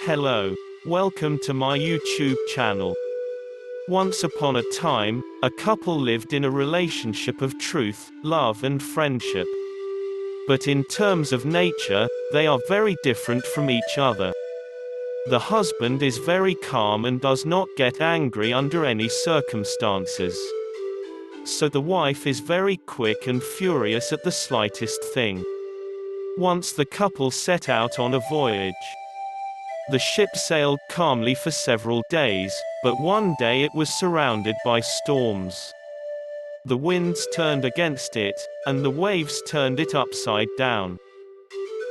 Hello. Welcome to my YouTube channel. Once upon a time, a couple lived in a relationship of truth, love and friendship. But in terms of nature, they are very different from each other. The husband is very calm and does not get angry under any circumstances. So the wife is very quick and furious at the slightest thing. Once the couple set out on a voyage. The ship sailed calmly for several days, but one day it was surrounded by storms. The winds turned against it, and the waves turned it upside down.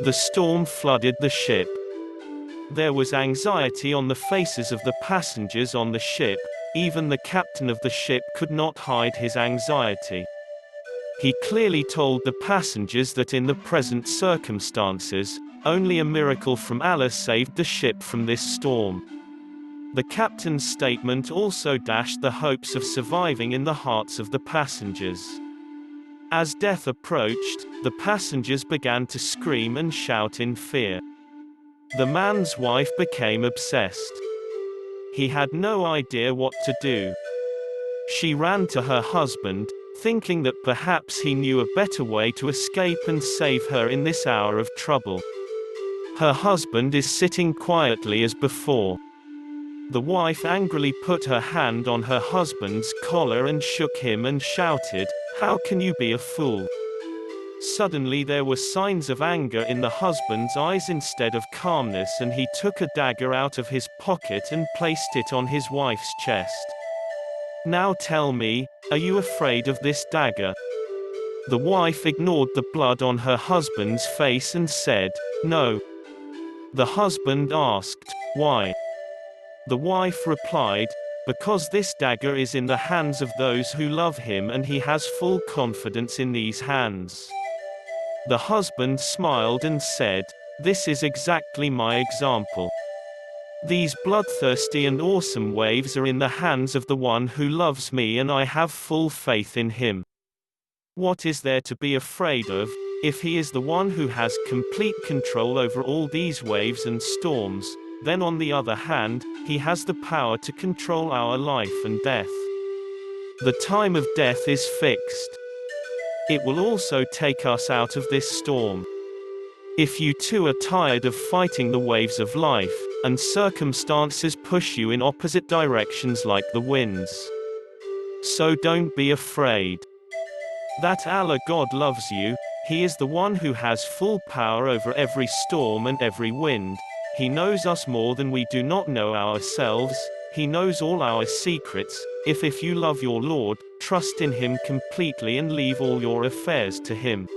The storm flooded the ship. There was anxiety on the faces of the passengers on the ship. Even the captain of the ship could not hide his anxiety. He clearly told the passengers that in the present circumstances, only a miracle from Allah saved the ship from this storm. The captain's statement also dashed the hopes of surviving in the hearts of the passengers. As death approached, the passengers began to scream and shout in fear. The man's wife became obsessed. He had no idea what to do. She ran to her husband, thinking that perhaps he knew a better way to escape and save her in this hour of trouble. Her husband is sitting quietly as before. The wife angrily put her hand on her husband's collar and shook him and shouted, "How can you be a fool?" Suddenly there were signs of anger in the husband's eyes instead of calmness, and he took a dagger out of his pocket and placed it on his wife's chest. "Now tell me, are you afraid of this dagger?" The wife ignored the blood on her husband's face and said, "No." The husband asked, "Why?" The wife replied, "Because this dagger is in the hands of those who love him and he has full confidence in these hands." The husband smiled and said, "This is exactly my example. These bloodthirsty and awesome waves are in the hands of the one who loves me and I have full faith in him. What is there to be afraid of, if he is the one who has complete control over all these waves and storms? Then on the other hand, he has the power to control our life and death. The time of death is fixed. It will also take us out of this storm. If you too are tired of fighting the waves of life, and circumstances push you in opposite directions like the winds, so don't be afraid. That Allah God loves you. He is the one who has full power over every storm and every wind. He knows us more than we do not know ourselves. He knows all our secrets. If you love your Lord, trust in Him completely and leave all your affairs to Him.